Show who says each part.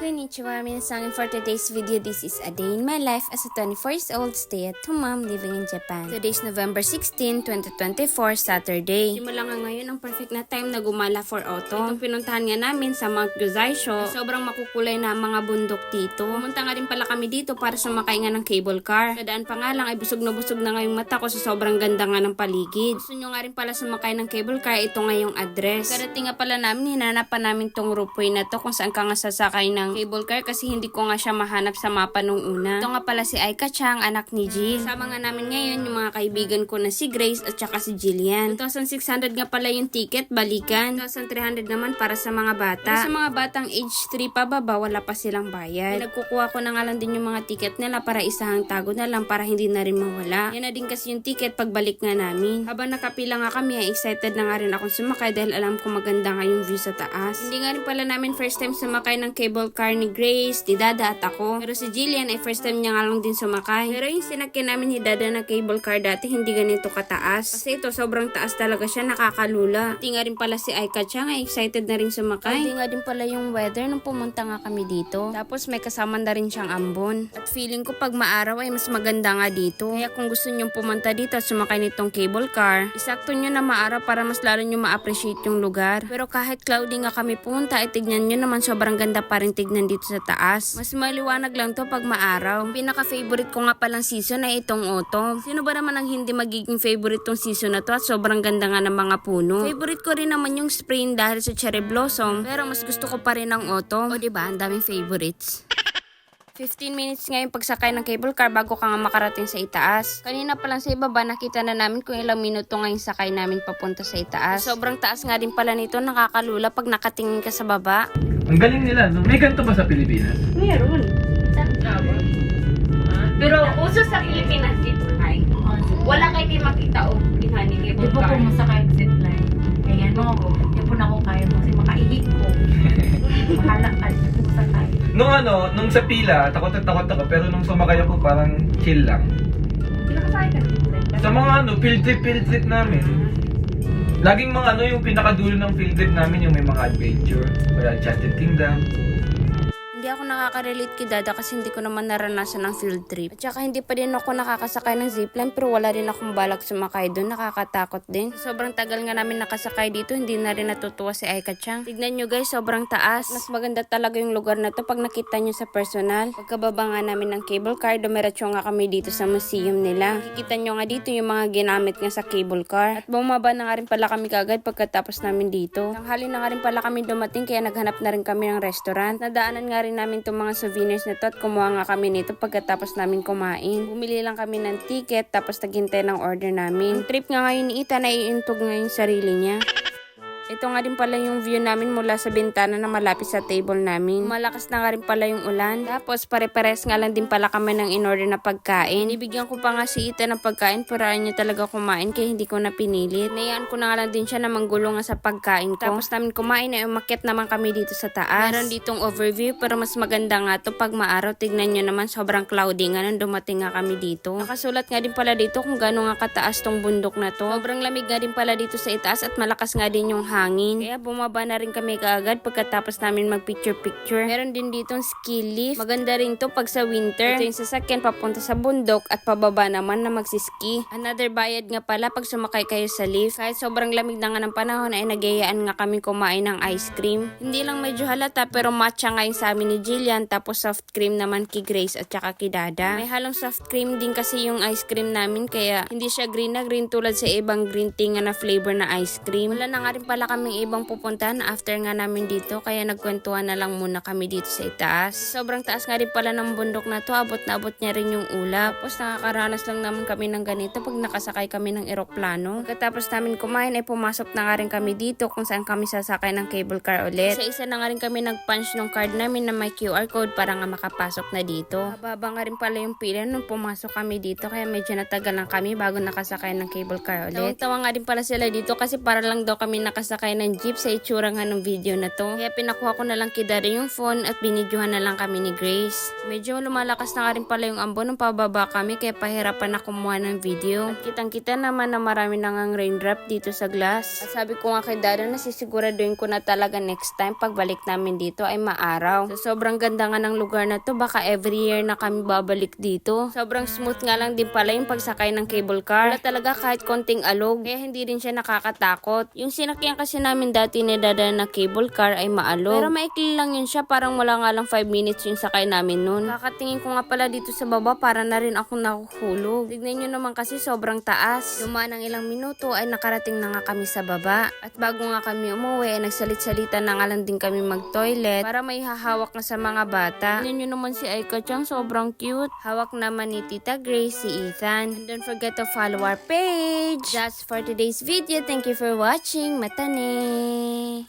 Speaker 1: Konnichiwa, minasan. For today's video, this is a day in my life as a 24-year-old stay-at-home mom living in Japan. Today's November 16, 2024, Saturday. Simula nga ngayon ang perfect na time na gumala for autumn. Itong pinuntahan nga namin sa Mount Gozaicho. Sobrang makukulay na ang mga bundok dito. Pumunta nga rin pala kami dito para sumakay nga ng cable car. Kadaan pa nga lang ay busog na ngayong mata ko sa sobrang ganda nga ng paligid. Gusto nyo nga rin pala sumakay ng cable car, ito nga yung address. Karating nga pala namin, hinanapan namin tong ropeway na to kung saan ka nga sasakay ng cable car kasi hindi ko nga siya mahanap sa mapa nung una. Ito nga pala si Aika Chang, anak ni Jill. Kasama nga namin ngayon yung mga kaibigan ko na si Grace at saka si Jillian. 2,600 nga pala yung ticket, balikan. 2,300 naman para sa mga bata. Pero sa mga batang age 3 pa baba, wala pa silang bayad. Nagkukuha ko na nga lang din yung mga ticket nila para isahang tago na lang para hindi na rin mawala. Yan na din kasi yung ticket pagbalik nga namin. Habang nakapila nga kami, ay excited na nga rin akong sumakay dahil alam ko maganda nga yung view sa taas. Hindi nga rin pala namin first time sumakay ng cable car ni Grace, ni Dada at ako. Pero si Jillian ay first time niya nga lang din sumakay. Pero yung sinakyan namin ni Dada na cable car dati hindi ganito kataas. Kasi ito sobrang taas talaga siya, nakakalula. Hindi nga rin pala si Aika Chang ay excited na rin sumakay. Hindi nga din pala yung weather nung pumunta nga kami dito. Tapos may kasama na rin siyang ambon. At feeling ko pag maaraw ay mas maganda nga dito. Kaya kung gusto nyong pumunta dito at sumakay nitong cable car, isakto nyo na maaraw para mas lalo nyo ma-appreciate yung lugar. Pero kahit cloudy nga kami pumunta, ay tignan nyo naman sobrang ganda pa rin tignan dito sa taas. Mas maliwanag lang to pag maaraw. Pinaka-favorite ko nga palang season ay itong autumn. Sino ba naman ang hindi magiging favorite tong season na to at sobrang ganda nga ng mga puno. Favorite ko rin naman yung spring dahil sa cherry blossom, pero mas gusto ko pa rin ang autumn. O diba, ang daming favorites. 15 minutes nga yung pagsakay ng cable car bago ka nga makarating sa itaas. Kanina pa lang sa ibaba, nakita na namin kung ilang minuto nga yung sakay namin papunta sa itaas. Sobrang taas nga din pala nito, nakakalula pag nakatingin ka sa baba.
Speaker 2: Ang galing nila, no? May ganito ba sa Pilipinas?
Speaker 1: Meron. Pero uso sa Pilipinas zipline. Wala kayo kayo makita o inani cable
Speaker 3: Di po
Speaker 1: car.
Speaker 3: kung masakay ang zipline. Kaya no, di po na ako kaya mo kasi makaihik ko. Mahala ka, di po masakay.
Speaker 2: Nung sa pila, takot ako, pero nung sumakay ako parang chill lang.
Speaker 3: Pinakasakay ka ng zipline.
Speaker 2: Sa mga field trip namin. Laging mga yung pinakadulo ng field trip namin yung may mga adventure. Kaya Enchanted Kingdom.
Speaker 1: Hindi ako nakaka-relate kay Dada kasi hindi ko naman naranasan ng field trip. At saka hindi pa din ako nakakasakay ng zipline pero wala rin akong balak sumakay doon. Nakakatakot din. Sobrang tagal nga namin nakasakay dito, hindi na rin natutuwa si Aika Chang. Tignan nyo guys, sobrang taas. Mas maganda talaga yung lugar na to pag nakita nyo sa personal. Pagkababa nga namin ng cable car, dumiretso nga kami dito sa museum nila. Kikita nyo nga dito yung mga ginamit nga sa cable car. At bumaba na nga rin pala kami kagad pagkatapos namin dito. Tanghali na nga rin pala kami dumating kaya naghanap na rin kami ng restaurant. Nadaanan nga rin namin itong mga souvenirs na to at kumuha nga kami nito pagkatapos namin kumain. Bumili lang kami ng ticket tapos naghintay ng order namin. Ang trip nga ngayon ni Ita na iintog nga yung sarili niya. Ito nga din pala yung view namin mula sa bintana na malapit sa table namin. Malakas na nga rin pala yung ulan. Tapos pare-pares nga lang din pala kami ng in-order na pagkain. Ibigyan ko pa nga si Ita ng pagkain pero ayaw niya talaga kumain kaya hindi ko na pinilit. Nayaan ko na nga lang din siya na manggulo nga sa pagkain ko. Tapos namin kumain ay umakyat naman kami dito sa taas. Meron ditong overview pero mas maganda nga to pag maaraw. Tignan nyo naman sobrang cloudy nga nung dumating nga kami dito. Nakasulat nga din pala dito kung gaano nga kataas tong bundok na to. Sobrang lamig nga din pala dito sa itaas at malakas nga din yung hangin. Kaya bumaba na rin kami kaagad pagkatapos namin mag-picture-picture. Meron din ditong ski lift. Maganda rin to pag sa winter. Ito yung sasakyan papunta sa bundok at pababa naman na magsiski. Another bayad nga pala pag sumakay kayo sa lift. Kahit sobrang lamig na nga ng panahon ay nagayaan nga kami kumain ng ice cream. Hindi lang medyo halata pero matcha nga yung sa amin ni Jillian tapos soft cream naman kay Grace at saka kay Dada. May halong soft cream din kasi yung ice cream namin kaya hindi siya green na green tulad sa ibang green tea nga na flavor na ice cream. Wala na nga rin pala kaming ibang pupuntahan after nga namin dito kaya nagkwentuhan na lang muna kami dito sa itaas. Sobrang taas nga rin pala ng bundok na to, abot na abot niya rin yung ulap. Tapos nakakaranas lang naman kami ng ganito pag nakasakay kami ng eroplano. Pagkatapos namin kumain ay pumasok na nga rin kami dito kung saan kami sasakay ng cable car ulit. Isa-isa na nga rin kami nag-punch ng card namin na may QR code para nga makapasok na dito. Mababa nga rin pala yung pila nung pumasok kami dito kaya medyo natagal lang kami bago nakasakay ng cable car ulit. Tawa nga din pala sila dito kasi para lang daw kami nakasakay nakasakay ng jeep sa itsura nga ng video na to. Kaya pinakuha ko na lang kay Daddy yung phone at binidyohan na lang kami ni Grace. Medyo lumalakas na nga rin pala yung ambon nung pababa kami kaya pahirapan na kumuha ng video. At kitang-kita naman na marami na ngang raindrop dito sa glass. At sabi ko nga kay Daddy na sisiguraduhin ko na talaga next time pagbalik namin dito ay maaraw. So sobrang ganda nga ng lugar na to, baka every year na kami babalik dito. Sobrang smooth nga lang din pala yung pagsakay ng cable car. Wala talaga kahit konting alog, kaya hindi rin siya nakakatakot. Yung sinakyan kasi namin dati ni Dada na cable car ay maalog. Pero maikli lang yun siya, parang wala nga lang 5 minutes yung sakay namin nun. Kakatingin ko nga pala dito sa baba, para na rin ako nakuhulog. Tignan nyo naman kasi sobrang taas. Dumaan ng ilang minuto ay nakarating na nga kami sa baba. At bago nga kami umuwi ay nagsalit-salita na nga lang din kami mag-toilet para may hahawak na sa mga bata. Tignan nyo naman si Aika Chang, sobrang cute. Hawak naman ni Tita Grace si Ethan. And don't forget to follow our page. That's for today's video. Thank you for watching. Matane!